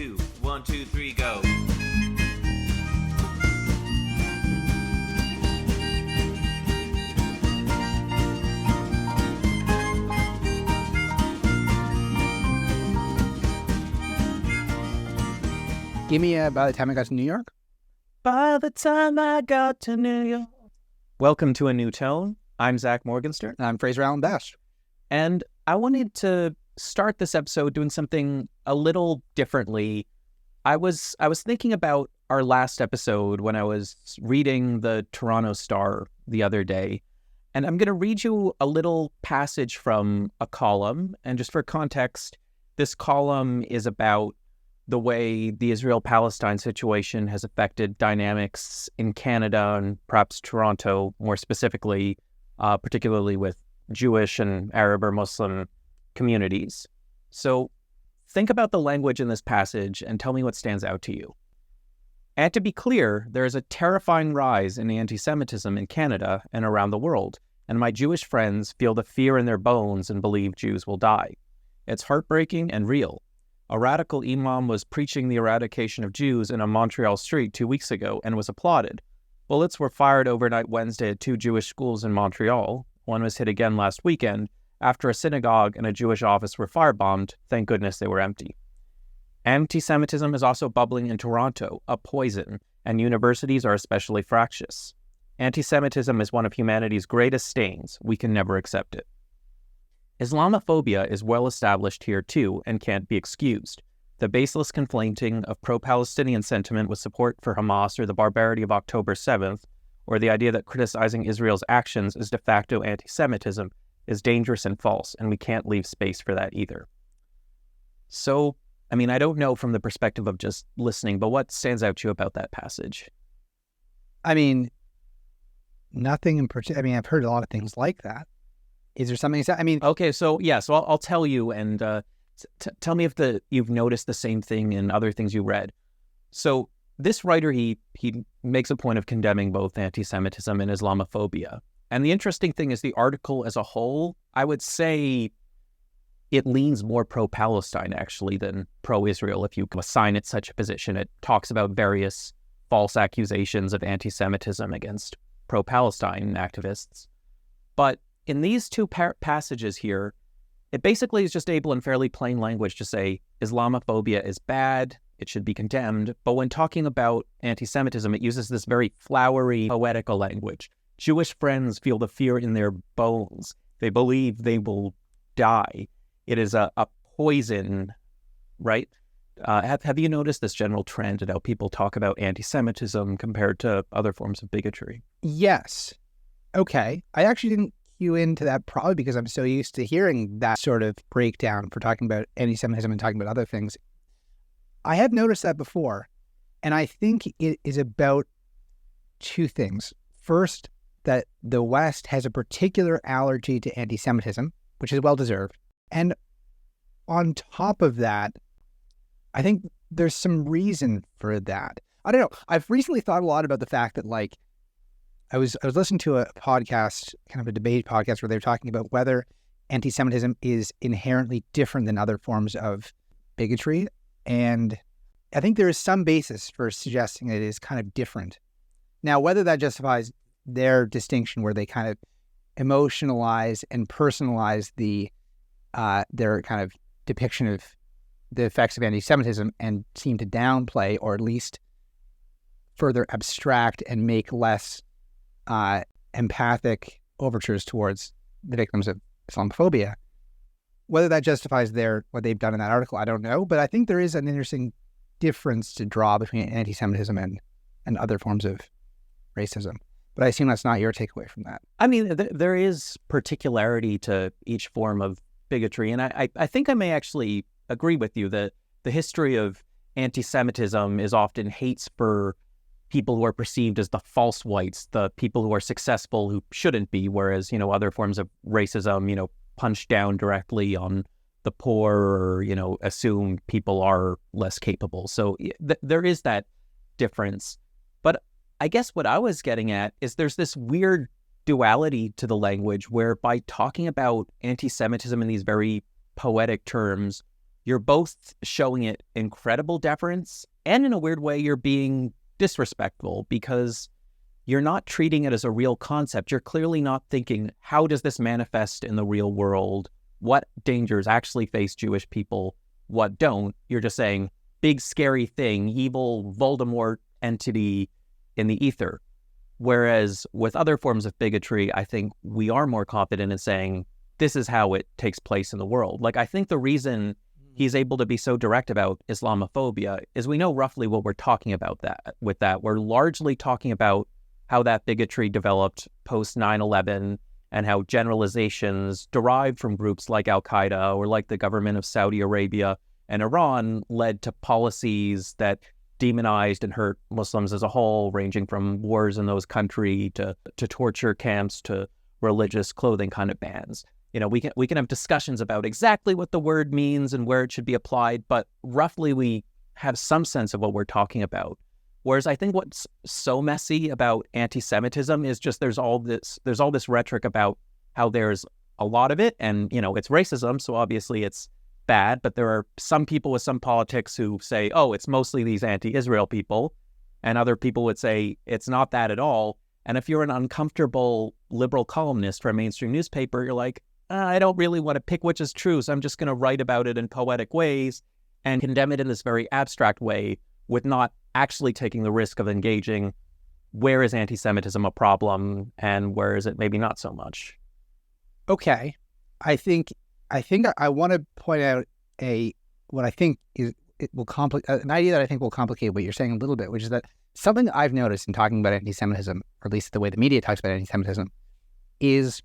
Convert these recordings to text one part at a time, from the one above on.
two, 1, 2, 3, go. Give me by the time I got to New York. By the time I got to New York. Welcome to A New Tone. I'm Zach Morgenstern. I'm Fraser Allen Bash. And I wanted to start this episode doing something a little differently. I was thinking about our last episode when I was reading the Toronto Star the other day. And I'm going to read you a little passage from a column. And just for context, this column is about the way the Israel-Palestine situation has affected dynamics in Canada and perhaps Toronto more specifically, particularly with Jewish and Arab or Muslim communities. So think about the language in this passage and tell me what stands out to you. And to be clear, there is a terrifying rise in anti-Semitism in Canada and around the world, and my Jewish friends feel the fear in their bones and believe Jews will die. It's heartbreaking and real. A radical imam was preaching the eradication of Jews in a Montreal street 2 weeks ago and was applauded. Bullets were fired overnight Wednesday at 2 Jewish schools in Montreal. One was hit again last weekend after a synagogue and a Jewish office were firebombed. Thank goodness they were empty. Anti-Semitism is also bubbling in Toronto, a poison, and universities are especially fractious. Anti-Semitism is one of humanity's greatest stains. We can never accept it. Islamophobia is well established here too and can't be excused. The baseless conflating of pro-Palestinian sentiment with support for Hamas or the barbarity of October 7th, or the idea that criticizing Israel's actions is de facto anti-Semitism, is dangerous and false, and we can't leave space for that either. So, I don't know from the perspective of just listening, but what stands out to you about that passage? Nothing in particular. I've heard a lot of things like that. Is there something? Okay, so I'll tell you, and tell me if you've noticed the same thing in other things you read. So this writer, he makes a point of condemning both anti-Semitism and Islamophobia. And the interesting thing is the article as a whole, I would say it leans more pro-Palestine actually than pro-Israel if you assign it such a position. It talks about various false accusations of anti-Semitism against pro-Palestine activists. But in these two passages here, it basically is just able in fairly plain language to say Islamophobia is bad, it should be condemned. But when talking about anti-Semitism, it uses this very flowery, poetical language. Jewish friends feel the fear in their bones. They believe they will die. It is a poison, right? Have you noticed this general trend in how people talk about anti-Semitism compared to other forms of bigotry? Yes. Okay. I actually didn't cue into that probably because I'm so used to hearing that sort of breakdown for talking about anti-Semitism and talking about other things. I have noticed that before, and I think it is about two things. First, that the West has a particular allergy to anti-Semitism, which is well-deserved. And on top of that, I think there's some reason for that. I don't know. I've recently thought a lot about the fact that, I was listening to a podcast, kind of a debate podcast, where they were talking about whether anti-Semitism is inherently different than other forms of bigotry. And I think there is some basis for suggesting it is kind of different. Now, whether that justifies their distinction where they kind of emotionalize and personalize their kind of depiction of the effects of anti-Semitism and seem to downplay or at least further abstract and make less empathic overtures towards the victims of Islamophobia. Whether that justifies what they've done in that article, I don't know. But I think there is an interesting difference to draw between anti-Semitism and other forms of racism. But I assume that's not your takeaway from that. There is particularity to each form of bigotry. And I think I may actually agree with you that the history of anti-Semitism is often hates for people who are perceived as the false whites, the people who are successful who shouldn't be, whereas, other forms of racism, punch down directly on the poor or, assume people are less capable. So there is that difference. But I guess what I was getting at is there's this weird duality to the language where by talking about anti-Semitism in these very poetic terms, you're both showing it incredible deference, and in a weird way, you're being disrespectful because you're not treating it as a real concept. You're clearly not thinking, how does this manifest in the real world? What dangers actually face Jewish people? What don't? You're just saying, big scary thing, evil Voldemort entity in the ether. Whereas with other forms of bigotry, I think we are more confident in saying, this is how it takes place in the world. Like, I think the reason he's able to be so direct about Islamophobia is we know roughly what we're talking about with that. We're largely talking about how that bigotry developed post 9/11 and how generalizations derived from groups like Al-Qaeda or like the government of Saudi Arabia and Iran led to policies that demonized and hurt Muslims as a whole, ranging from wars in those countries to torture camps to religious clothing kind of bans. We can have discussions about exactly what the word means and where it should be applied, but roughly we have some sense of what we're talking about. Whereas I think what's so messy about anti-Semitism is just there's all this rhetoric about how there's a lot of it, and it's racism, so obviously it's bad. But there are some people with some politics who say, oh, it's mostly these anti-Israel people, and other people would say it's not that at all. And if you're an uncomfortable liberal columnist for a mainstream newspaper, you're like, I don't really want to pick which is true, so I'm just going to write about it in poetic ways and condemn it in this very abstract way with not actually taking the risk of engaging where is anti-Semitism a problem and where is it maybe not so much. Okay. I think I want to point out an idea that I think will complicate what you're saying a little bit, which is that something that I've noticed in talking about anti-Semitism, or at least the way the media talks about anti-Semitism, is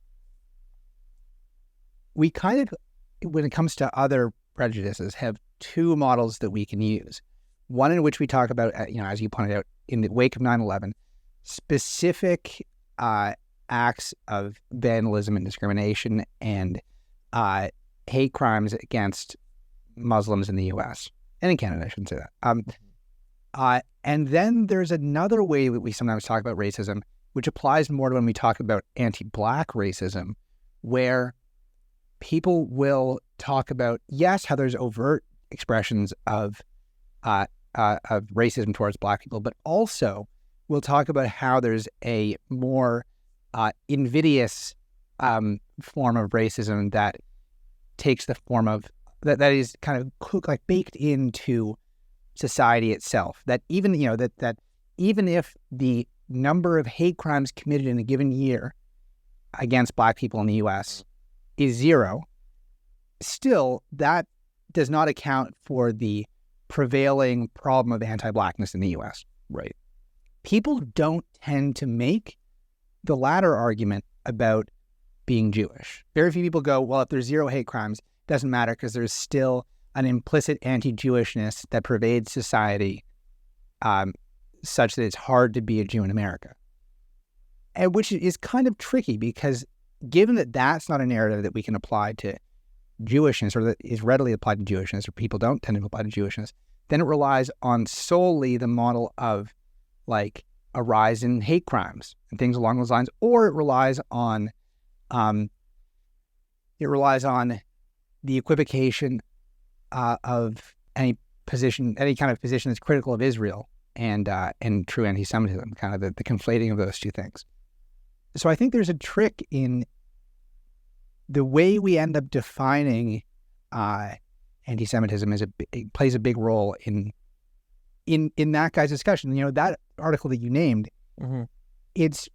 we kind of, when it comes to other prejudices, have two models that we can use. One in which we talk about, as you pointed out, in the wake of 9/11, specific acts of vandalism and discrimination and hate crimes against Muslims in the U.S. and in Canada, I shouldn't say that. And then there's another way that we sometimes talk about racism, which applies more to when we talk about anti-Black racism, where people will talk about, yes, how there's overt expressions of racism towards Black people, but also we'll talk about how there's a more invidious form of racism that takes the form of that is kind of like baked into society itself. That even that even if the number of hate crimes committed in a given year against Black people in the U.S. is 0, still that does not account for the prevailing problem of anti-Blackness in the U.S. Right. People don't tend to make the latter argument about being Jewish. Very few people go, well, if there's 0 hate crimes, it doesn't matter because there's still an implicit anti-Jewishness that pervades society such that it's hard to be a Jew in America. And which is kind of tricky because given that that's not a narrative that we can apply to Jewishness, or that is readily applied to Jewishness, or people don't tend to apply to Jewishness, then it relies on solely the model of like a rise in hate crimes and things along those lines, or it relies on the equivocation of any kind of position that's critical of Israel and true anti-Semitism, kind of the conflating of those two things. So I think there's a trick in the way we end up defining anti-Semitism it plays a big role in that guy's discussion. That article that you named, mm-hmm. it's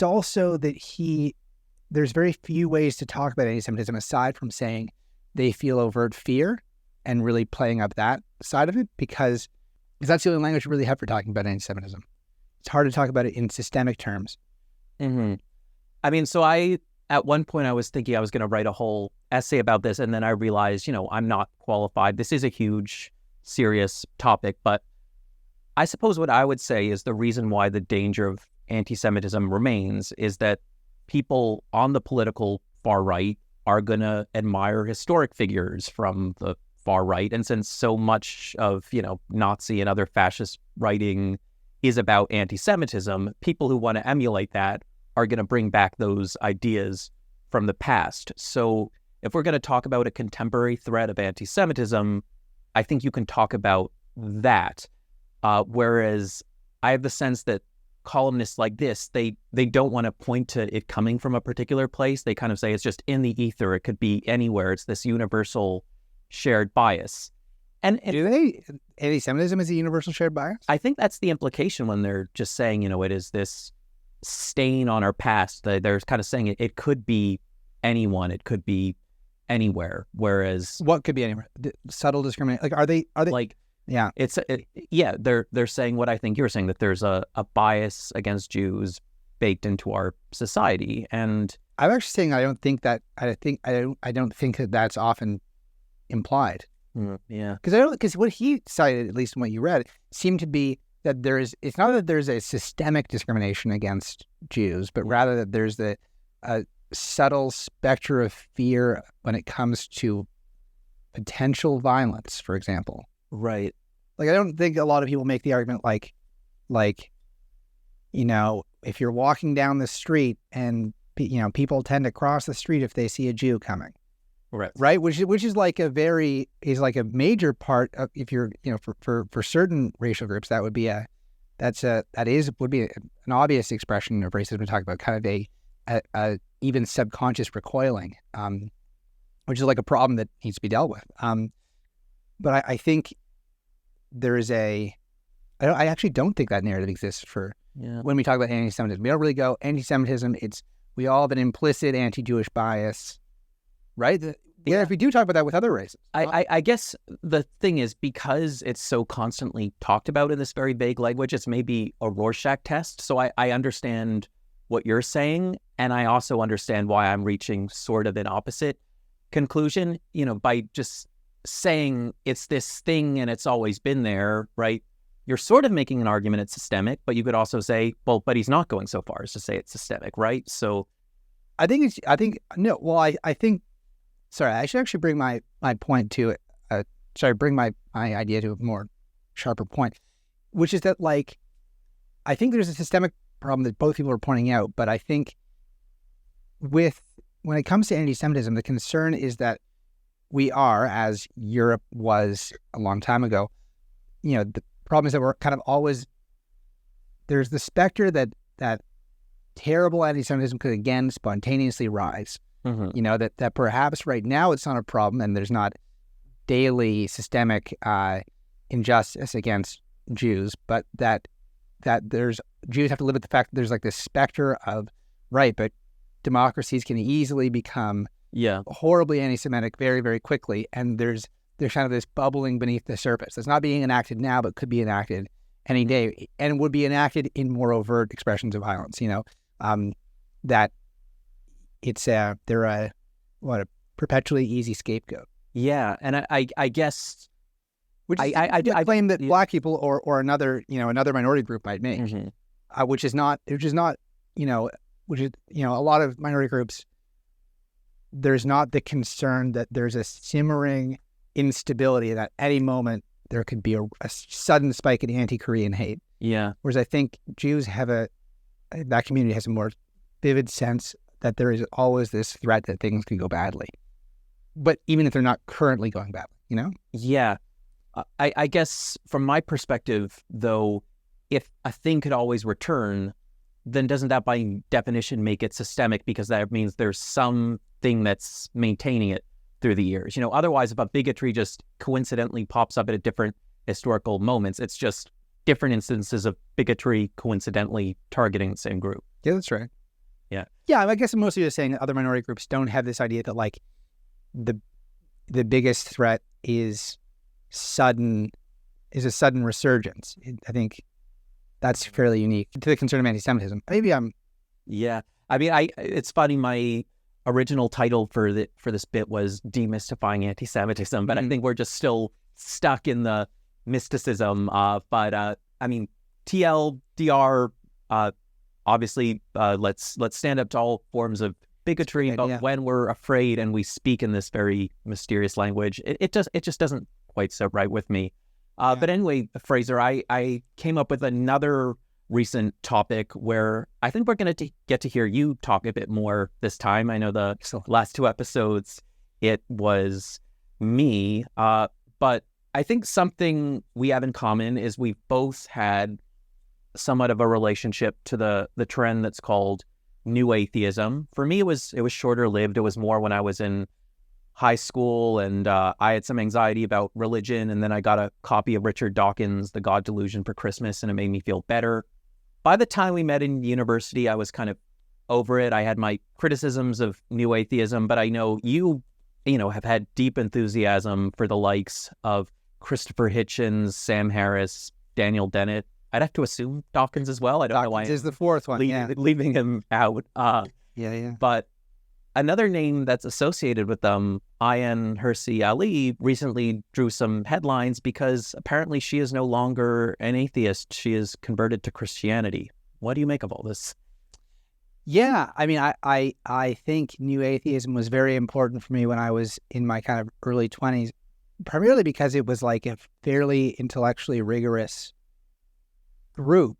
also that there's very few ways to talk about anti-Semitism aside from saying they feel overt fear and really playing up that side of it, because that's the only language we really have for talking about anti-Semitism. It's hard to talk about it in systemic terms. Mm-hmm. I mean, at one point I was thinking I was going to write a whole essay about this, and then I realized, I'm not qualified. This is a huge, serious topic, but I suppose what I would say is the reason why the danger of anti-Semitism remains is that people on the political far right are going to admire historic figures from the far right. And since so much of, Nazi and other fascist writing is about anti-Semitism, people who want to emulate that are going to bring back those ideas from the past. So if we're going to talk about a contemporary threat of anti-Semitism, I think you can talk about that. Whereas I have the sense that columnists like this, they don't want to point to it coming from a particular place. They kind of say it's just in the ether. It could be anywhere. It's this universal shared bias. And Do they? Anti-Semitism is a universal shared bias? I think that's the implication when they're just saying, it is this stain on our past. They're kind of saying it could be anyone. It could be anywhere. Whereas What could be anywhere? Subtle discrimination. Like, are they like, yeah. They're saying what I think you're saying, that there's a bias against Jews baked into our society. And I'm actually saying I don't think that that's often implied. Yeah. Because what he cited, at least in what you read, seemed to be that it's not that there's a systemic discrimination against Jews, but rather that there's a subtle specter of fear when it comes to potential violence, for example. Right. Like, I don't think a lot of people make the argument like, if you're walking down the street and, people tend to cross the street if they see a Jew coming. Right. Which is like a major part of, if you're, for certain racial groups, that would be an obvious expression of racism. We talk about kind of a even subconscious recoiling, which is like a problem that needs to be dealt with. But I think there is I actually don't think that narrative exists when we talk about anti-Semitism. We don't really go anti-Semitism. We all have an implicit anti-Jewish bias, right? If we do talk about that with other races. I guess the thing is, because it's so constantly talked about in this very vague language, it's maybe a Rorschach test. So I understand what you're saying, and I also understand why I'm reaching sort of an opposite conclusion, by just saying it's this thing and it's always been there, right? You're sort of making an argument it's systemic, but you could also say, well, but he's not going so far as to say it's systemic, right? So I think sorry, I should actually bring my point to bring my idea to a more sharper point, which is that, like, I think there's a systemic problem that both people are pointing out, but I think when it comes to anti-Semitism, the concern is that we are, as Europe was a long time ago, the problem is that we're kind of always, there's the specter that terrible anti-Semitism could again spontaneously rise. Mm-hmm. That perhaps right now it's not a problem and there's not daily systemic injustice against Jews, but that Jews have to live with the fact that there's like this specter of, right, but democracies can easily become horribly anti-Semitic very, very quickly, and there's kind of this bubbling beneath the surface that's not being enacted now but could be enacted any day, and would be enacted in more overt expressions of violence, that they're a perpetually easy scapegoat. Yeah, and I guess which is I claim that Black people or another minority group might make, mm-hmm. which is not a lot of minority groups. There's not the concern that there's a simmering instability that at any moment there could be a sudden spike in anti-Korean hate. Yeah. Whereas I think Jews that community has a more vivid sense that there is always this threat that things could go badly. But even if they're not currently going badly, Yeah. I guess from my perspective, though, if a thing could always return, then doesn't that by definition make it systemic, because that means there's something that's maintaining it through the years? Otherwise, if a bigotry just coincidentally pops up at different historical moments, it's just different instances of bigotry coincidentally targeting the same group. Yeah, that's right. Yeah. Yeah, I guess I'm mostly just saying that other minority groups don't have this idea that, like, the biggest threat is a sudden resurgence. I think that's fairly unique to the concern of anti-Semitism. Yeah. I mean, it's funny. My original title for this bit was demystifying anti-Semitism, but I think we're just still stuck in the mysticism. But I mean, TLDR. Obviously, let's stand up to all forms of bigotry, but when we're afraid and we speak in this very mysterious language, it just doesn't quite sit right with me. But anyway, Fraser, I came up with another recent topic where I think we're going to get to hear you talk a bit more this time. I know the last two episodes it was me. But I think something we have in common is we've both had somewhat of a relationship to the trend that's called New Atheism. For me, it was shorter lived. It was more when I was in high school, and I had some anxiety about religion, and then I got a copy of Richard Dawkins' The God Delusion for Christmas, and it made me feel better. By the time we met in university, I was kind of over it. I had my criticisms of New Atheism, but I know you have had deep enthusiasm for the likes of Christopher Hitchens, Sam Harris, Daniel Dennett. I'd have to assume Dawkins as well. I don't know why. Dawkins is the fourth one, leaving him out. Yeah. But another name that's associated with them, Ayaan Hirsi Ali, recently drew some headlines because apparently she is no longer an atheist. She is converted to Christianity. What do you make of all this? Yeah, I mean, I think New Atheism was very important for me when I was in my kind of early 20s, primarily because it was like a fairly intellectually rigorous group.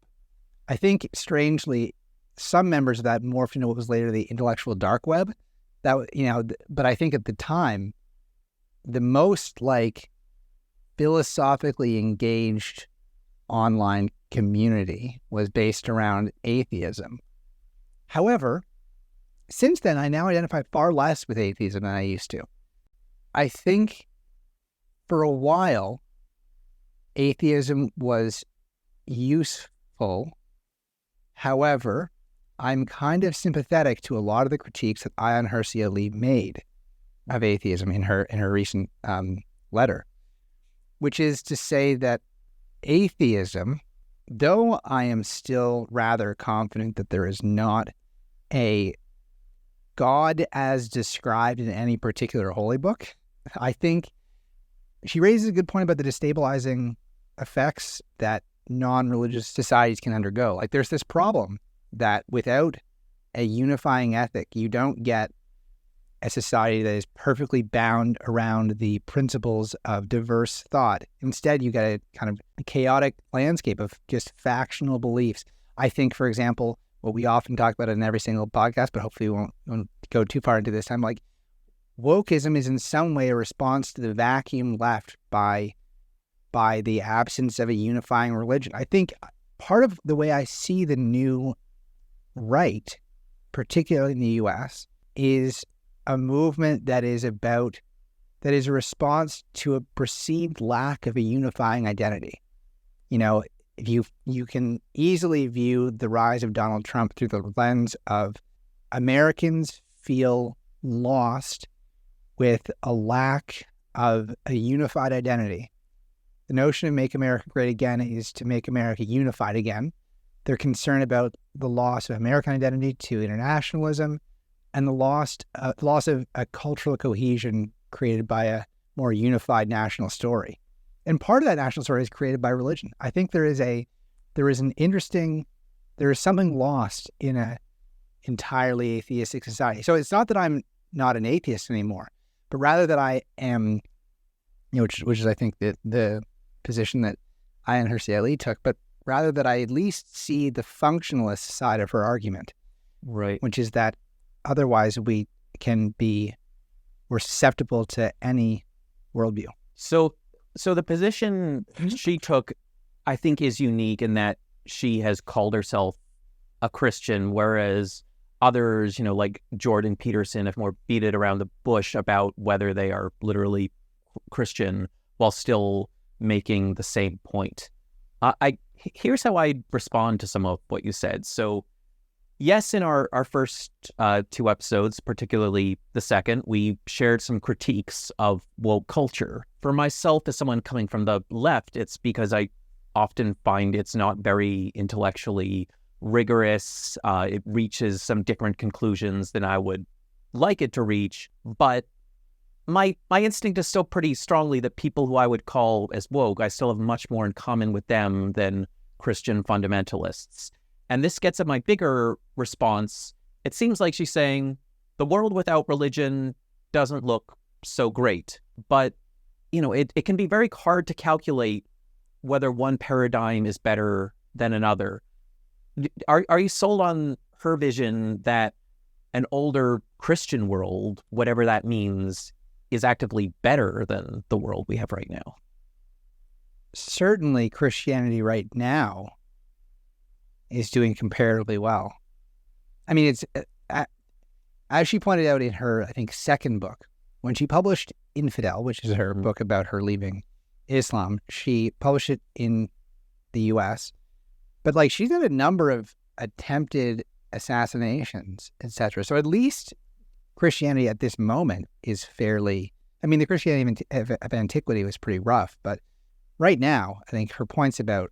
I think, strangely, some members of that morphed into what was later the intellectual dark web. But I think at the time, the most like philosophically engaged online community was based around atheism. However, since then, I now identify far less with atheism than I used to. I think for a while, atheism was useful. However, I'm kind of sympathetic to a lot of the critiques that Ayaan Hirsi Ali made of atheism in her recent letter, which is to say that atheism, though I am still rather confident that there is not a God as described in any particular holy book, I think she raises a good point about the destabilizing effects that non-religious societies can undergo. Like, there's this problem that without a unifying ethic, you don't get a society that is perfectly bound around the principles of diverse thought. Instead, you get a kind of chaotic landscape of just factional beliefs. I think, for example, what we often talk about in every single podcast, but hopefully we won't go too far into this time, like wokeism is in some way a response to the vacuum left by the absence of a unifying religion. I think part of the way I see the new right, particularly in the U.S., is a movement that is a response to a perceived lack of a unifying identity. You can easily view the rise of Donald Trump through the lens of Americans feel lost with a lack of a unified identity. The notion of Make America Great Again is to make America unified again. They're concerned about the loss of American identity to internationalism and the loss of a cultural cohesion created by a more unified national story. And part of that national story is created by religion. I think there is something lost in an entirely atheistic society. So it's not that I'm not an atheist anymore, but rather that I am, which is I think the position that Ayaan Hirsi Ali took, but rather that I at least see the functionalist side of her argument, right? Which is that otherwise we're susceptible to any worldview. So the position she took, I think, is unique in that she has called herself a Christian, whereas others, like Jordan Peterson, have more beat it around the bush about whether they are literally Christian while still making the same point. Here's how I respond to some of what you said. So yes, in our first two episodes, particularly the second, we shared some critiques of woke culture. For myself, as someone coming from the left, it's because I often find it's not very intellectually rigorous. It reaches some different conclusions than I would like it to reach. But my instinct is still pretty strongly that people who I would call as woke, I still have much more in common with them than Christian fundamentalists. And this gets at my bigger response. It seems like she's saying the world without religion doesn't look so great. But, it can be very hard to calculate whether one paradigm is better than another. Are you sold on her vision that an older Christian world, whatever that means, is actively better than the world we have right now. Certainly Christianity right now is doing comparatively well. I mean, it's as she pointed out in her, I think, second book, when she published Infidel, which is her book about her leaving Islam, she published it in the U.S., but like she's had a number of attempted assassinations, etc. So at least Christianity at this moment is fairly, I mean, the Christianity of antiquity was pretty rough, but right now, I think her points about,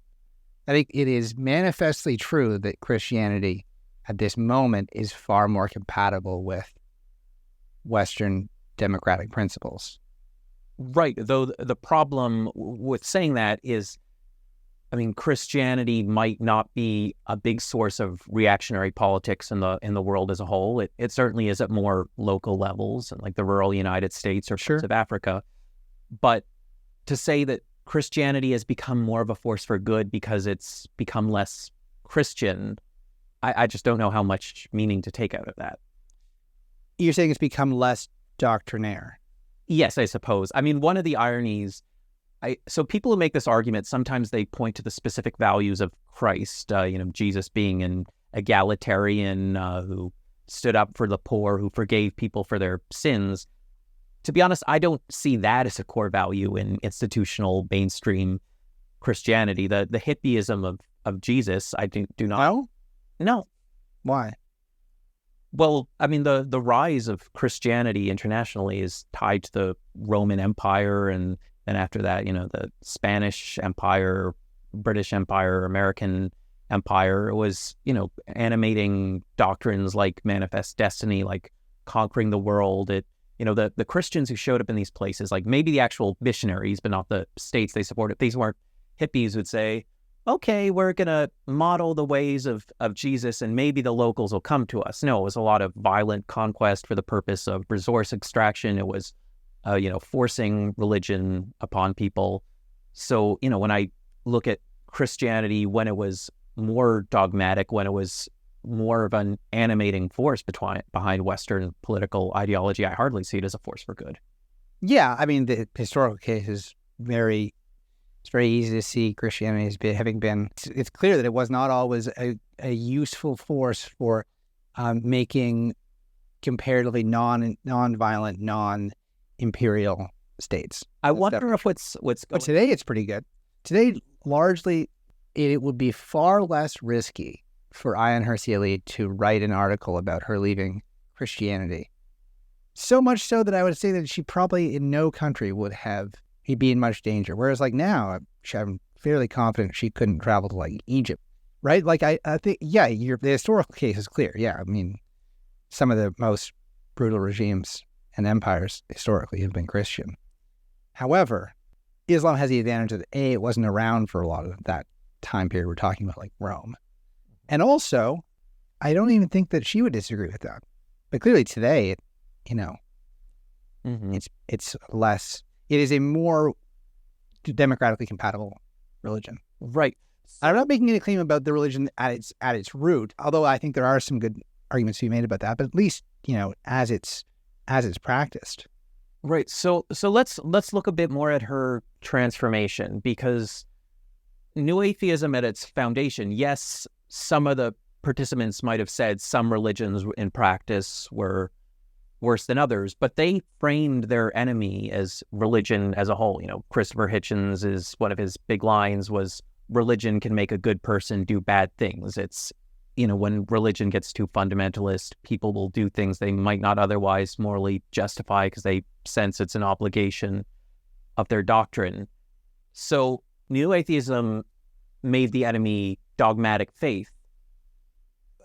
I think it is manifestly true that Christianity at this moment is far more compatible with Western democratic principles. Right. Though the problem with saying that is, I mean, Christianity might not be a big source of reactionary politics in the world as a whole. It certainly is at more local levels, and like the rural United States or parts of Africa. But to say that Christianity has become more of a force for good because it's become less Christian, I just don't know how much meaning to take out of that. You're saying it's become less doctrinaire? Yes, I suppose. I mean, one of the ironies, so people who make this argument, sometimes they point to the specific values of Christ, Jesus being an egalitarian who stood up for the poor, who forgave people for their sins. To be honest, I don't see that as a core value in institutional mainstream Christianity. The hippieism of Jesus, I do not. No? No. Why? Well, I mean, the rise of Christianity internationally is tied to the Roman Empire, and then after that, the Spanish Empire, British Empire, American Empire. It was, animating doctrines like manifest destiny, like conquering the world. The Christians who showed up in these places, like maybe the actual missionaries, but not the states they supported, these weren't hippies, would say, okay, we're going to model the ways of Jesus and maybe the locals will come to us. No, it was a lot of violent conquest for the purpose of resource extraction. It was, forcing religion upon people. So, when I look at Christianity, when it was more dogmatic, when it was more of an animating force behind Western political ideology, I hardly see it as a force for good. Yeah, I mean, the historical case is it's very easy to see Christianity as having been, it's clear that it was not always a useful force for making comparatively non-violent, non-imperial states. I wonder if what's going... But today it's pretty good. Today, largely, it would be far less risky for Ayaan Hirsi Ali to write an article about her leaving Christianity. So much so that I would say that she probably in no country would be in much danger. Whereas like now, I'm fairly confident she couldn't travel to like Egypt, right? Like I think, yeah, the historical case is clear. Yeah, I mean, some of the most brutal regimes and empires historically have been Christian. However, Islam has the advantage that it wasn't around for a lot of that time period we're talking about, like Rome. And also, I don't even think that she would disagree with that. But clearly today, it's less. It is a more democratically compatible religion. Right. I'm not making any claim about the religion at its root, although I think there are some good arguments to be made about that. But at least as it's practiced. Right. So let's look a bit more at her transformation, because New Atheism at its foundation, yes, some of the participants might have said some religions in practice were worse than others, but they framed their enemy as religion as a whole. Christopher Hitchens, is one of his big lines was, religion can make a good person do bad things. It's, when religion gets too fundamentalist, people will do things they might not otherwise morally justify because they sense it's an obligation of their doctrine. So New Atheism made the enemy dogmatic faith.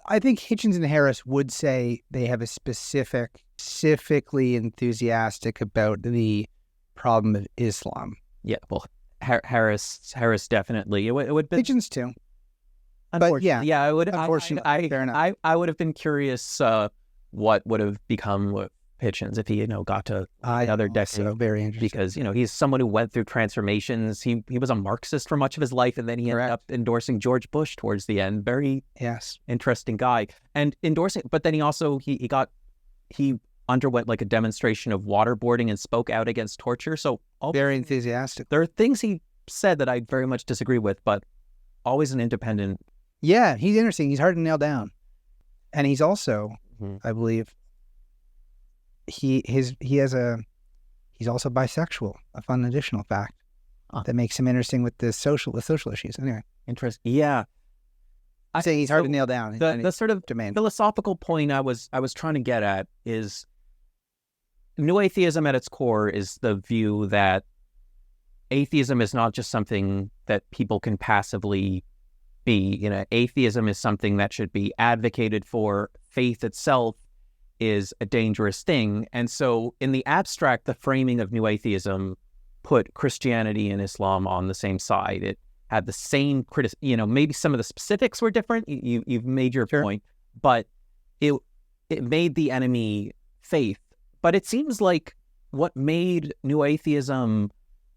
I think Hitchens and Harris would say they have a specifically enthusiastic about the problem of Islam. Yeah, well, Harris definitely. It would be Hitchens too. But yeah, I would. Unfortunately, fair enough. I would have been curious what would have become with Hitchens if he got to another decade. So very interesting, because he's someone who went through transformations. He was a Marxist for much of his life, and then he ended up endorsing George Bush towards the end. Very interesting guy, and endorsing. But then he also he underwent like a demonstration of waterboarding and spoke out against torture. So Very enthusiastic. there are things he said that I very much disagree with, but always an independent. Yeah, he's interesting. He's hard to nail down. And he's also, I believe, he's also bisexual, a fun additional fact that makes him interesting with the social issues. Anyway. Interesting. Yeah. I'm saying he's hard to nail down. The sort of domain. Philosophical point I was trying to get at is New Atheism at its core is the view that atheism is not just something that people can passively be. Atheism is something that should be advocated for. Faith itself is a dangerous thing. And so in the abstract, the framing of New Atheism put Christianity and Islam on the same side. It had the same maybe some of the specifics were different. You've made your point, but it made the enemy faith. But it seems like what made New Atheism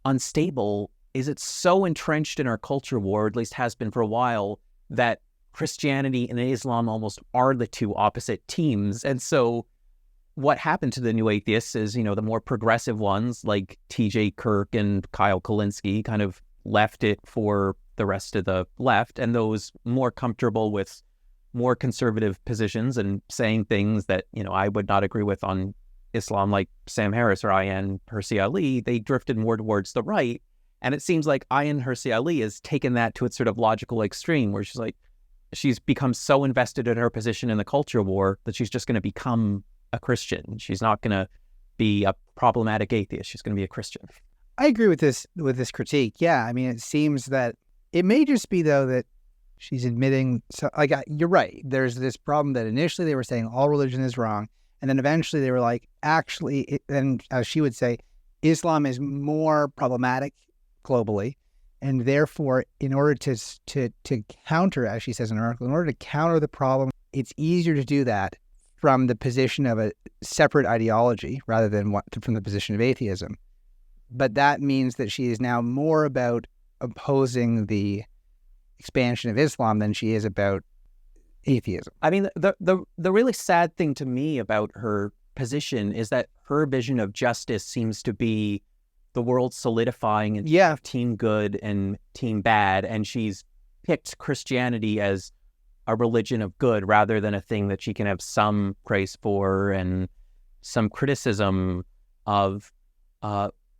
unstable is it's so entrenched in our culture war, or at least has been for a while, that Christianity and Islam almost are the two opposite teams. And so what happened to the New Atheists is, the more progressive ones like T.J. Kirk and Kyle Kulinski kind of left it for the rest of the left, and those more comfortable with more conservative positions and saying things that, I would not agree with on Islam, like Sam Harris or Ayaan Hirsi Ali, they drifted more towards the right. And it seems like Ayaan Hirsi Ali has taken that to its sort of logical extreme, where she's become so invested in her position in the culture war that she's just going to become a Christian. She's not going to be a problematic atheist. She's going to be a Christian. I agree with this critique. Yeah, I mean, it seems that it may just be, though, that she's admitting, you're right. There's this problem that initially they were saying all religion is wrong, and then eventually they were like, actually, and as she would say, Islam is more problematic globally, and therefore, in order to counter, as she says in her article, in order to counter the problem, it's easier to do that from the position of a separate ideology rather than from the position of atheism. But that means that she is now more about opposing the expansion of Islam than she is about atheism. I mean, the really sad thing to me about her position is that her vision of justice seems to be the world solidifying into team good and team bad, and she's picked Christianity as a religion of good rather than a thing that she can have some praise for and some criticism of.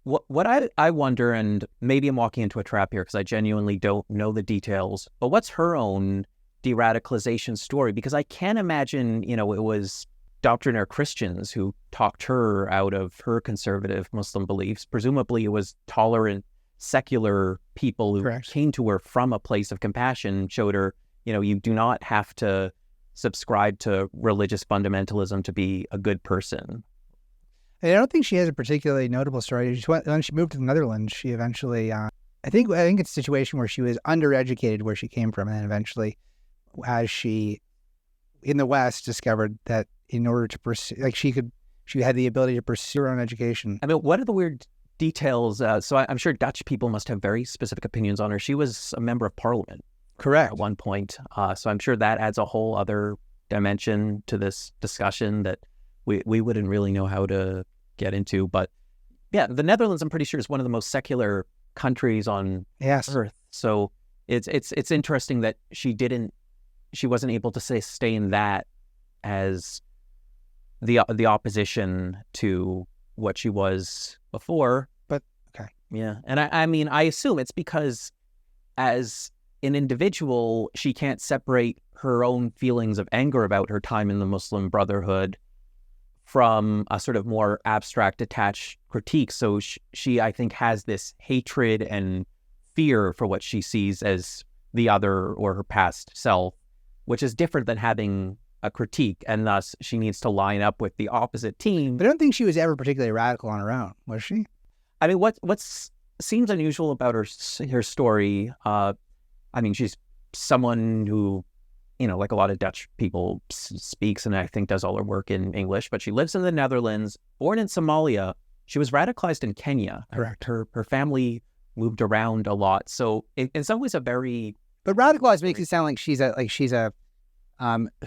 What I wonder, and maybe I'm walking into a trap here because I genuinely don't know the details, but what's her own de-radicalization story? Because I can't imagine, it was doctrinaire Christians who talked her out of her conservative Muslim beliefs. Presumably it was tolerant, secular people who came to her from a place of compassion, showed her, you do not have to subscribe to religious fundamentalism to be a good person. I don't think she has a particularly notable story. When she moved to the Netherlands, she eventually, I think it's a situation where she was undereducated where she came from, and then eventually, as she, in the West, discovered that in order to pursue, she had the ability to pursue her own education. I mean, what are the weird details? So I'm sure Dutch people must have very specific opinions on her. She was a member of parliament. Correct. At one point. So I'm sure that adds a whole other dimension to this discussion that we wouldn't really know how to get into. But yeah, the Netherlands, I'm pretty sure, is one of the most secular countries on earth. So it's interesting that she wasn't able to sustain that as the opposition to what she was before. But okay. Yeah. And I mean, I assume it's because as an individual, she can't separate her own feelings of anger about her time in the Muslim Brotherhood from a sort of more abstract, attached critique. So she, I think, has this hatred and fear for what she sees as the other or her past self, which is different than having a critique, and thus she needs to line up with the opposite team. But I don't think she was ever particularly radical on her own, was she? I mean, what seems unusual about her story, I mean, she's someone who, like a lot of Dutch people, speaks and I think does all her work in English, but she lives in the Netherlands, born in Somalia. She was radicalized in Kenya. Correct. Her family moved around a lot. So in some ways But radicalized makes it sound like she's a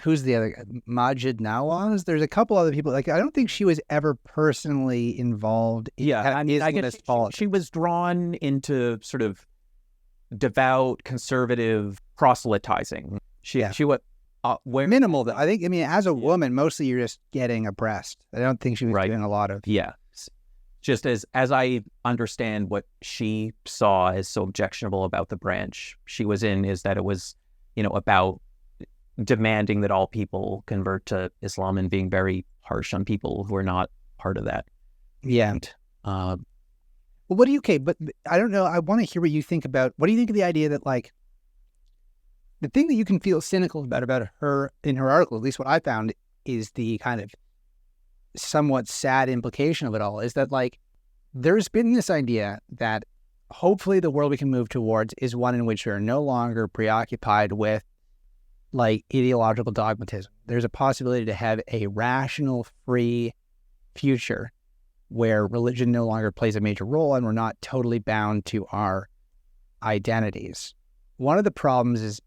Who's the other? Majid Nawaz. There's a couple other people. Like, I don't think she was ever personally involved in I mean, I guess Islamist politics. she was drawn into sort of devout, conservative proselytizing. She was where Minimal, though. I think, I mean, as a woman, mostly you're just getting oppressed. I don't think she was doing a lot of... Yeah. Just as I understand what she saw as so objectionable about the branch she was in is that it was, about demanding that all people convert to Islam and being very harsh on people who are not part of that. Yeah. Well, what do you... Okay, but I don't know. I want to hear what you think about... What do you think of the idea that, like, the thing that you can feel cynical about her in her article, at least what I found, is the kind of somewhat sad implication of it all, is that, like, there's been this idea that hopefully the world we can move towards is one in which we are no longer preoccupied with, like, ideological dogmatism. There's a possibility to have a rational, free future where religion no longer plays a major role and we're not totally bound to our identities. One of the problems is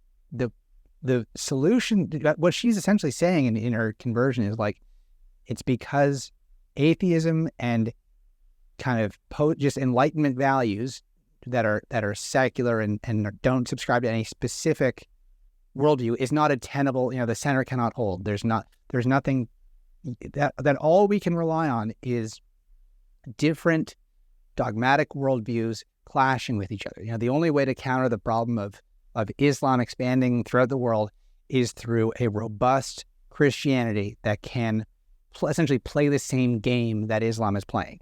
the solution, what she's essentially saying in her conversion is, like, it's because atheism and kind of just Enlightenment values that are secular and don't subscribe to any specific worldview is not a tenable, the center cannot hold. There's nothing that all we can rely on is different dogmatic worldviews clashing with each other. The only way to counter the problem of Islam expanding throughout the world is through a robust Christianity that can essentially play the same game that Islam is playing.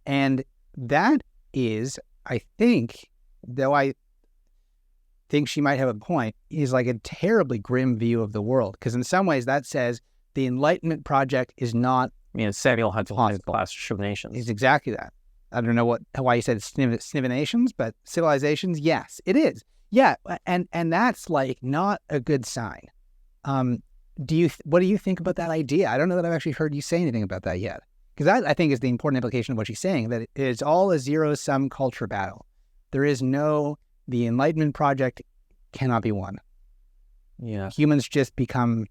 And that is, I think, though I think she might have a point, is like a terribly grim view of the world. Because in some ways that says the Enlightenment project is not... Samuel Huntington's Clash of Nations. It's exactly that. I don't know why you said snivinations, but civilizations, yes, it is. Yeah, and that's, like, not a good sign. What do you think about that idea? I don't know that I've actually heard you say anything about that yet. Because that, I think, is the important implication of what she's saying, that it's all a zero-sum culture battle. There is the Enlightenment project cannot be won. Yeah. Humans just become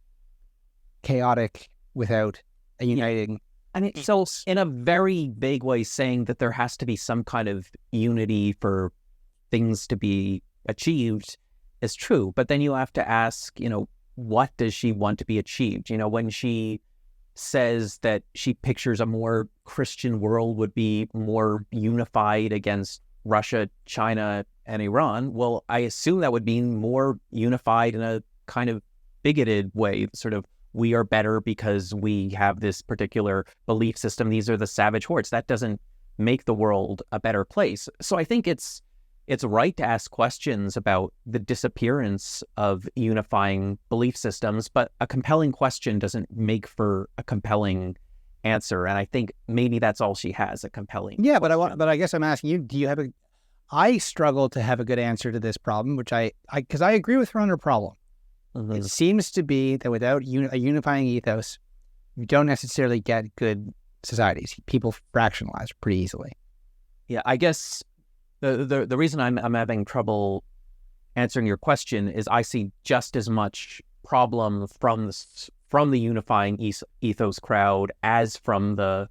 chaotic without a uniting... I mean, so in a very vague way, saying that there has to be some kind of unity for things to be achieved is true. But then you have to ask, what does she want to be achieved? When she says that she pictures a more Christian world would be more unified against Russia, China, and Iran, well, I assume that would mean more unified in a kind of bigoted way, sort of, we are better because we have this particular belief system. These are the savage hordes. That doesn't make the world a better place. So I think it's right to ask questions about the disappearance of unifying belief systems, but a compelling question doesn't make for a compelling answer. And I think maybe that's all she has, a compelling. Yeah, but I guess I'm asking you, do you have I struggle to have a good answer to this problem, which because I agree with her on her problem. Mm-hmm. It seems to be that without a unifying ethos, you don't necessarily get good societies. People fractionalize pretty easily. Yeah, I guess the reason I'm having trouble answering your question is I see just as much problem from the unifying ethos crowd as from the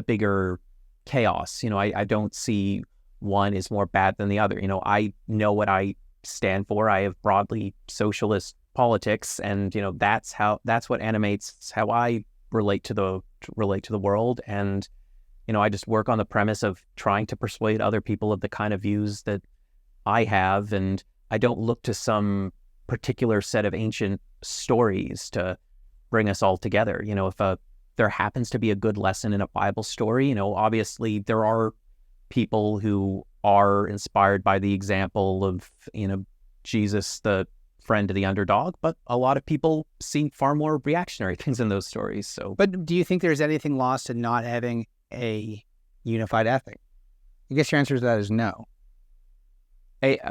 bigger chaos. I don't see one is more bad than the other. I know what I stand for. I have broadly socialist politics, and that's what animates how I relate to the world. And I just work on the premise of trying to persuade other people of the kind of views that I have, and I don't look to some particular set of ancient stories to bring us all together. If there happens to be a good lesson in a Bible story, obviously there are people who are inspired by the example of Jesus, the friend of the underdog, but a lot of people see far more reactionary things in those stories. So, but do you think there's anything lost in not having a unified ethic? I guess your answer to that is no.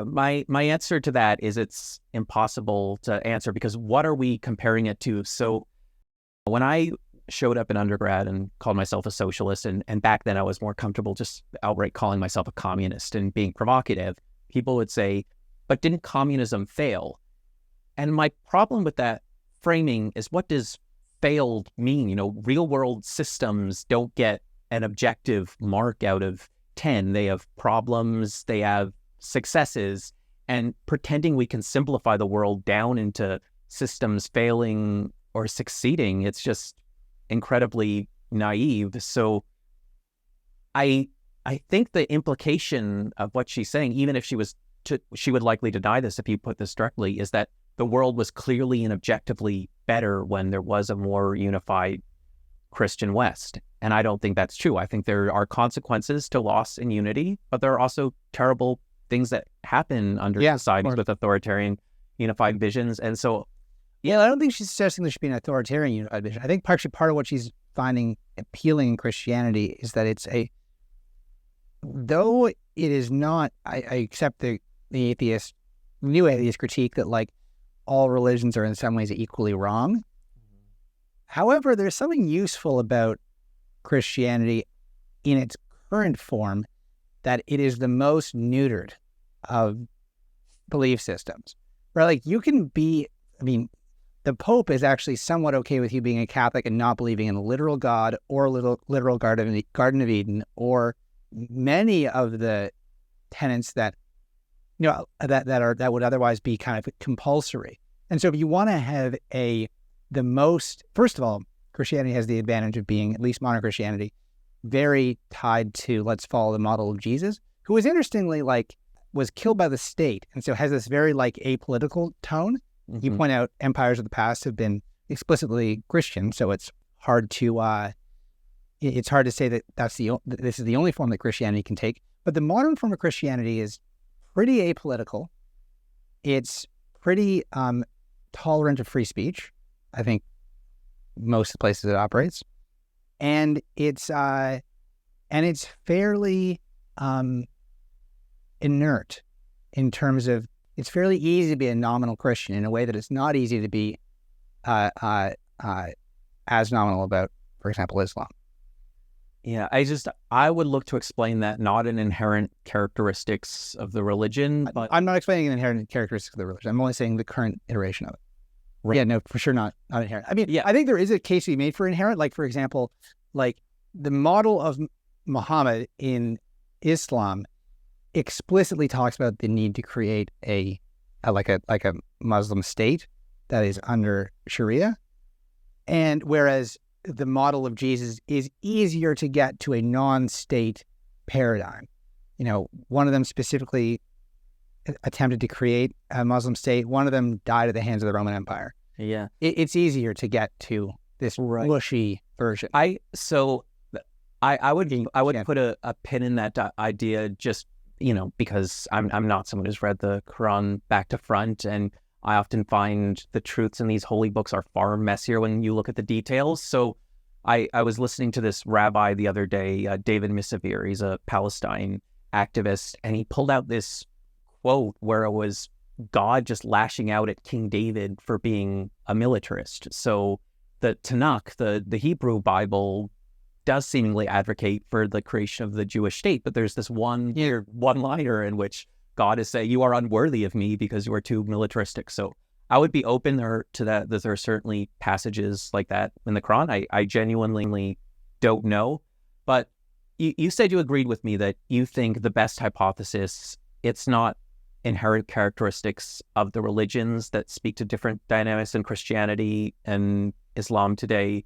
My answer to that is it's impossible to answer, because what are we comparing it to? So when I showed up in undergrad and called myself a socialist, and back then I was more comfortable just outright calling myself a communist and being provocative, people would say, but didn't communism fail? And my problem with that framing is, what does failed mean? Real world systems don't get an objective mark out of 10. They have problems, they have successes, and pretending we can simplify the world down into systems failing or succeeding, it's just incredibly naive. So I think the implication of what she's saying, even if she would likely deny this if you put this directly, is that the world was clearly and objectively better when there was a more unified Christian West. And I don't think that's true. I think there are consequences to loss in unity, but there are also terrible things that happen under societies with authoritarian unified visions. And so, I don't think she's suggesting there should be an authoritarian unified vision. I think actually part of what she's finding appealing in Christianity is that though it is not, I accept the new atheist critique that like all religions are in some ways equally wrong. However, there's something useful about Christianity in its current form, that it is the most neutered of belief systems. Right? Like you can be, the Pope is actually somewhat okay with you being a Catholic and not believing in a literal God or literal Garden of Eden, or many of the tenets that that would otherwise be kind of compulsory. And so if you want to have first of all, Christianity has the advantage of being, at least modern Christianity, very tied to let's follow the model of Jesus, who was interestingly was killed by the state, and so has this very apolitical tone. Mm-hmm. You point out empires of the past have been explicitly Christian, so it's hard to say that this is the only form that Christianity can take. But the modern form of Christianity is pretty apolitical. It's pretty tolerant of free speech. I think most of the places it operates, and it's fairly inert in terms of, it's fairly easy to be a nominal Christian in a way that it's not easy to be as nominal about, for example, Islam. Yeah, I would look to explain that not in inherent characteristics of the religion, but I'm not explaining an inherent characteristics of the religion. I'm only saying the current iteration of it. Right. Yeah, no, for sure not inherent. I think there is a case to be made for inherent. Like, for example, the model of Muhammad in Islam explicitly talks about the need to create a Muslim state that is under Sharia, and whereas the model of Jesus is easier to get to a non-state paradigm. One of them specifically attempted to create a Muslim state. One of them died at the hands of the Roman Empire. Yeah, it's easier to get to this mushy version. I would put a pin in that idea, just because I'm not someone who's read the Quran back to front, and I often find the truths in these holy books are far messier when you look at the details. So I was listening to this rabbi the other day, David Misavir. He's a Palestine activist, and he pulled out this quote where it was God just lashing out at King David for being a militarist. So the Tanakh, the Hebrew Bible, does seemingly advocate for the creation of the Jewish state, but there's this one-liner in which God is saying, you are unworthy of me because you are too militaristic. So I would be open to that there are certainly passages like that in the Quran. I genuinely don't know. But you said you agreed with me that you think the best hypothesis, it's not inherent characteristics of the religions that speak to different dynamics in Christianity and Islam today.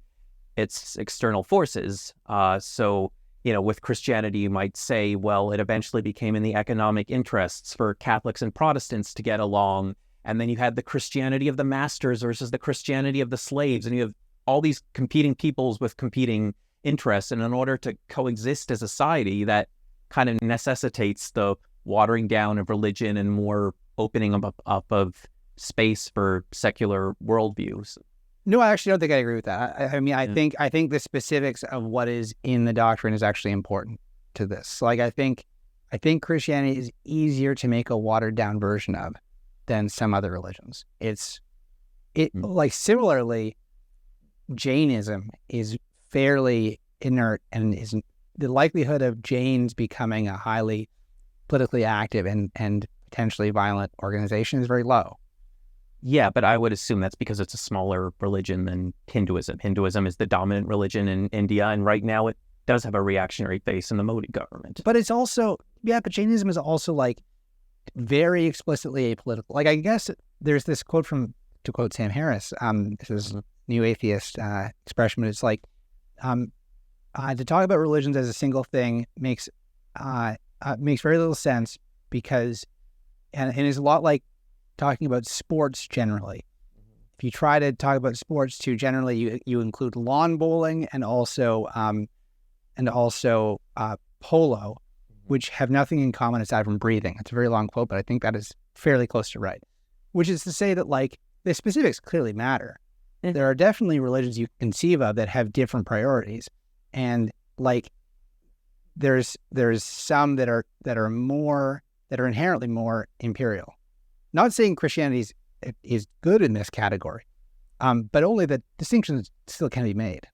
It's external forces. So, with Christianity, you might say, well, it eventually became in the economic interests for Catholics and Protestants to get along. And then you had the Christianity of the masters versus the Christianity of the slaves. And you have all these competing peoples with competing interests. And in order to coexist as a society, that kind of necessitates the watering down of religion and more opening up of space for secular worldviews. No, I actually don't think I agree with that. I think the specifics of what is in the doctrine is actually important to this. I think Christianity is easier to make a watered down version of than some other religions. Similarly, Jainism is fairly inert, and the likelihood of Jains becoming a highly politically active and potentially violent organization is very low. Yeah, but I would assume that's because it's a smaller religion than Hinduism. Hinduism is the dominant religion in India, and right now it does have a reactionary face in the Modi government. But it's also, but Jainism is also like very explicitly apolitical. Like, I guess there's this quote to quote Sam Harris, this is new atheist expression, but it's like, to talk about religions as a single thing makes very little sense because, and it's a lot like talking about sports generally. If you try to talk about sports too generally, you include lawn bowling and also polo, which have nothing in common aside from breathing. It's a very long quote, but I think that is fairly close to right. Which is to say that like the specifics clearly matter. There are definitely religions you can conceive of that have different priorities, and like there's some that are inherently more imperial. Not saying Christianity is good in this category, but only that distinctions still can be made.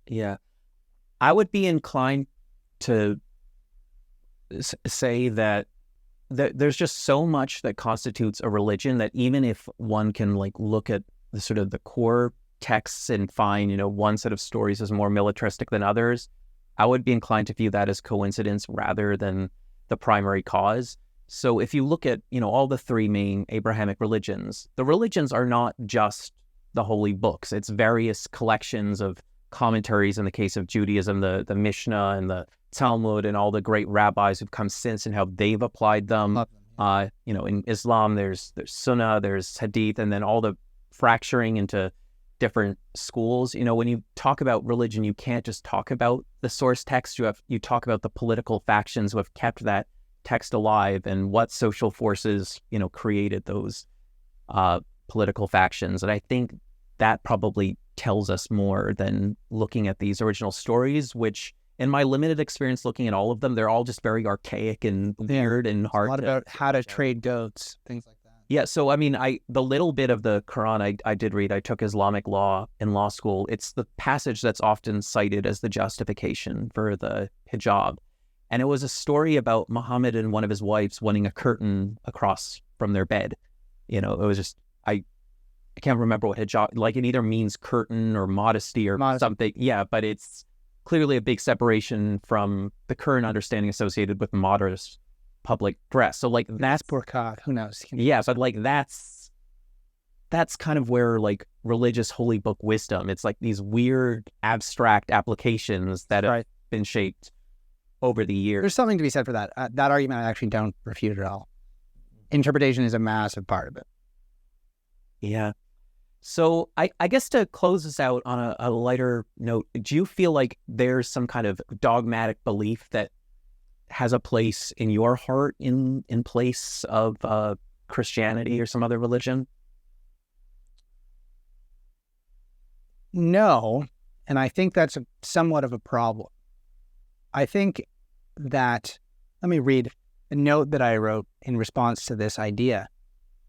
Yeah, I would be inclined to say that there's just so much that constitutes a religion that even if one can like look at the sort of the core texts and find, one set of stories is more militaristic than others, I would be inclined to view that as coincidence rather than the primary cause. So if you look at, all the three main Abrahamic religions, the religions are not just the holy books. It's various collections of commentaries in the case of Judaism, the Mishnah and the Talmud and all the great rabbis who've come since and how they've applied them. In Islam, there's Sunnah, there's Hadith, and then all the fracturing into different schools. When you talk about religion, you can't just talk about the source text. You talk about the political factions who have kept that text alive and what social forces, created those political factions. And I think that probably tells us more than looking at these original stories, which in my limited experience looking at all of them, they're all just very archaic and weird and hard. A lot about how to trade goats, things like that. Yeah, so I mean, the little bit of the Quran I did read, I took Islamic law in law school. It's the passage that's often cited as the justification for the hijab. And it was a story about Muhammad and one of his wives wanting a curtain across from their bed. It was just, I can't remember what hijab, like it either means curtain or modesty or something. Yeah, but it's clearly a big separation from the current understanding associated with modest public dress. So like that's burqa, who knows? Yeah, but like that's kind of where like religious holy book wisdom, it's like these weird abstract applications that have been shaped over the years. There's something to be said for that. That argument I actually don't refute at all. Interpretation is a massive part of it. Yeah. So I guess to close this out on a lighter note, do you feel like there's some kind of dogmatic belief that has a place in your heart in place of Christianity or some other religion? No, and I think that's somewhat of a problem. I think that, let me read a note that I wrote in response to this idea.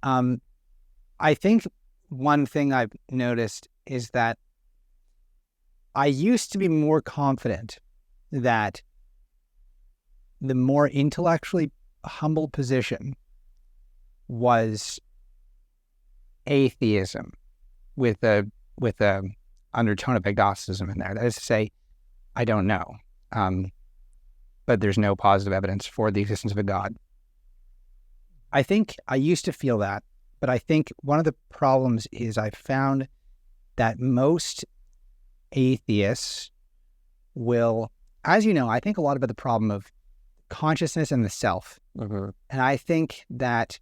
I think one thing I've noticed is that I used to be more confident that the more intellectually humble position was atheism with a undertone of agnosticism in there. That is to say, I don't know, but there's no positive evidence for the existence of a God. I think I used to feel that, but I think one of the problems is I found that most atheists will, as you know, I think a lot about the problem of consciousness and the self. Mm-hmm. And I think that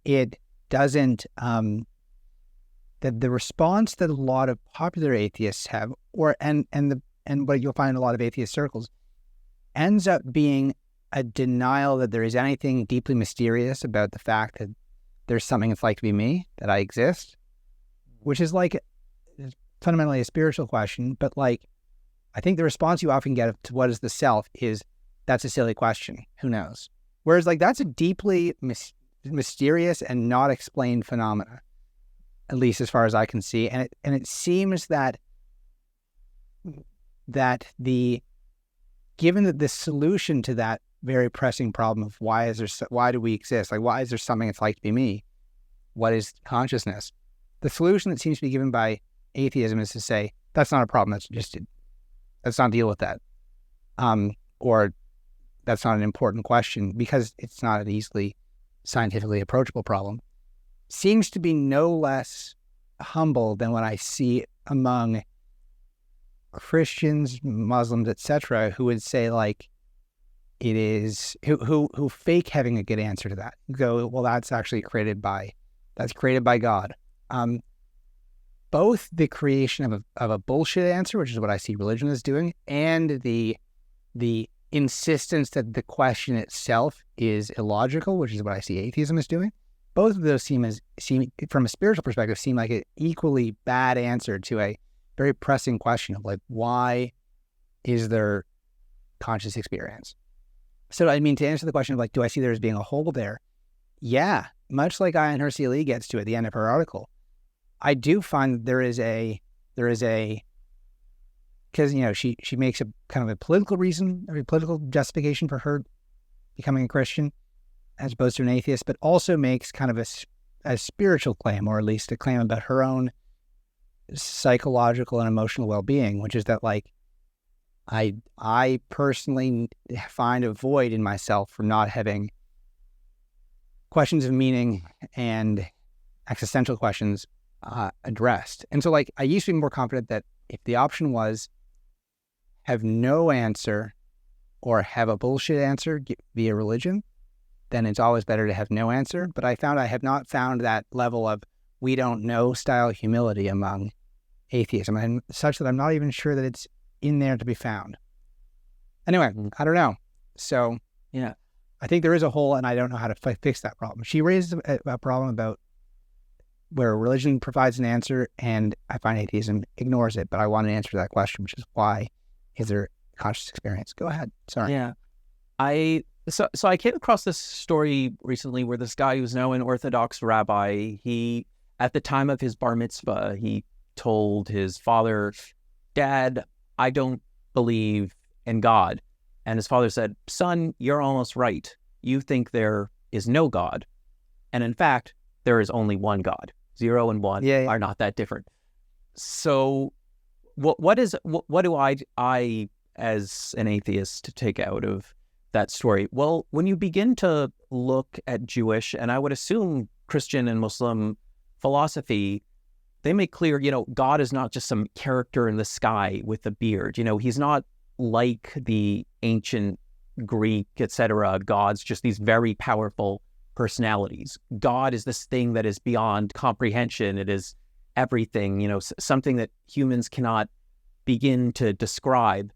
it doesn't, that the response that a lot of popular atheists have, and what you'll find in a lot of atheist circles, ends up being a denial that there is anything deeply mysterious about the fact that there's something that's like to be me, that I exist, which is like fundamentally a spiritual question. But like, I think the response you often get to what is the self is, that's a silly question. Who knows? Whereas like, that's a deeply mysterious and not explained phenomena, at least as far as I can see. And it seems that given that the solution to that very pressing problem of why do we exist? Like, why is there something that's like to be me? what is consciousness? The solution that seems to be given by atheism is to say, that's not a problem. Let's not deal with that. Or that's not an important question because it's not an easily scientifically approachable problem. Seems to be no less humble than what I see among Christians, Muslims, etc., who would say like it is who fake having a good answer to that. Go, well, that's actually created by God. Both the creation of a bullshit answer, which is what I see religion as doing, and the insistence that the question itself is illogical, which is what I see atheism as doing. Both of those seem from a spiritual perspective seem like an equally bad answer to a very pressing question of like, why is there conscious experience? So I mean, to answer the question of like, do I see there as being a hole there? Yeah, much like Ayaan Hirsi Ali gets to at the end of her article, I do find that there is a because she makes a kind of a political reason, a political justification for her becoming a Christian as opposed to an atheist, but also makes kind of a spiritual claim, or at least a claim about her own psychological and emotional well-being, which is that like I personally find a void in myself from not having questions of meaning and existential questions addressed. And so like I used to be more confident that if the option was have no answer or have a bullshit answer via religion, then it's always better to have no answer. But I have not found that level of we don't know style humility among atheism, and such that I'm not even sure that it's in there to be found. Anyway, I don't know. So yeah, I think there is a hole, and I don't know how to fix that problem. She raised a problem about where religion provides an answer, and I find atheism ignores it. But I want an answer to that question, which is why is there conscious experience? Go ahead. Sorry. Yeah, So I came across this story recently where this guy who's now an Orthodox rabbi, he, at the time of his bar mitzvah, he told his father, "Dad, I don't believe in God." And his father said, "Son, you're almost right. You think there is no God. And in fact, there is only one God. 0 and 1 are not that different." So what do I as an atheist take out of that story? Well, when you begin to look at Jewish, and I would assume Christian and Muslim philosophy, they make clear, God is not just some character in the sky with a beard. He's not like the ancient Greek, etc. gods, just these very powerful personalities. God is this thing that is beyond comprehension. It is everything, something that humans cannot begin to describe.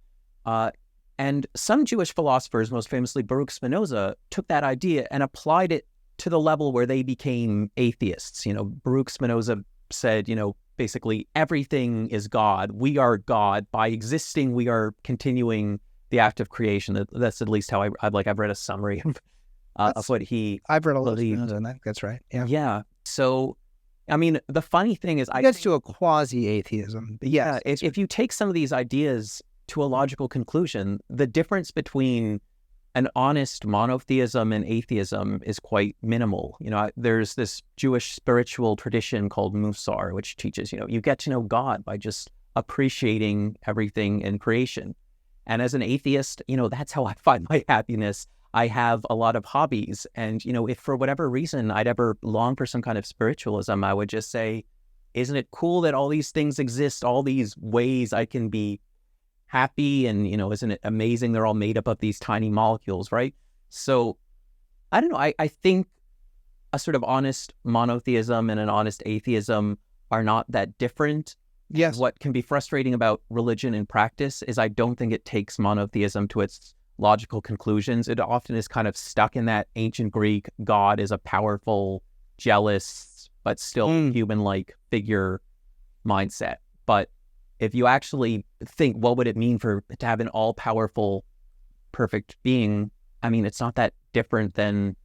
And some Jewish philosophers, most famously Baruch Spinoza, took that idea and applied it to the level where they became atheists. Baruch Spinoza said, basically everything is God. We are God. By existing, we are continuing the act of creation. That's at least how I've read a summary of what he I've read a little believed. Spinoza on that. That's right. Yeah. Yeah. So, I mean, the funny thing is, it gets to a quasi-atheism. But yes, if you take some of these ideas to a logical conclusion, the difference between an honest monotheism and atheism is quite minimal. There's this Jewish spiritual tradition called Musar, which teaches, you get to know God by just appreciating everything in creation. And as an atheist, that's how I find my happiness. I have a lot of hobbies. And, if for whatever reason I'd ever long for some kind of spiritualism, I would just say, isn't it cool that all these things exist, all these ways I can be happy, and isn't it amazing they're all made up of these tiny molecules, right? So I don't know, I think a sort of honest monotheism and an honest atheism are not that different. Yes. What can be frustrating about religion in practice is I don't think it takes monotheism to its logical conclusions. It often is kind of stuck in that ancient Greek God is a powerful, jealous, but still human-like figure mindset. But if you actually think, what would it mean to have an all-powerful, perfect being? I mean, it's not that different than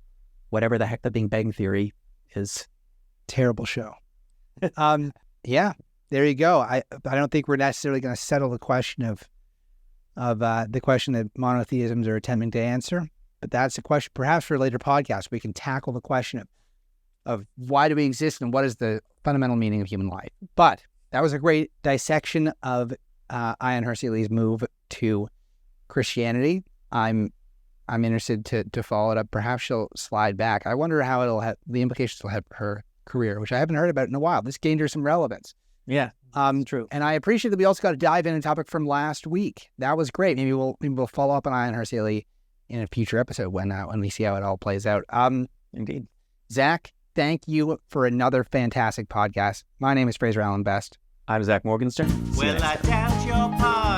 whatever the heck the Big Bang Theory is. Terrible show. Yeah, there you go. I don't think we're necessarily going to settle the question of the question that monotheisms are attempting to answer, but that's a question perhaps for a later podcast. We can tackle the question of of why do we exist and what is the fundamental meaning of human life. But that was a great dissection of Ayaan Hirsi Ali's move to Christianity. I'm interested to follow it up. Perhaps she'll slide back. I wonder how it'll have the implications will have for her career, which I haven't heard about in a while. This gained her some relevance. Yeah, true. And I appreciate that we also got to dive in a topic from last week. That was great. Maybe we'll follow up on Ayaan Hirsi Ali in a future episode when we see how it all plays out. Indeed. Zach, thank you for another fantastic podcast. My name is Fraser Allen Best. I'm Zach Morgenstern. Well, I doubt your pardon.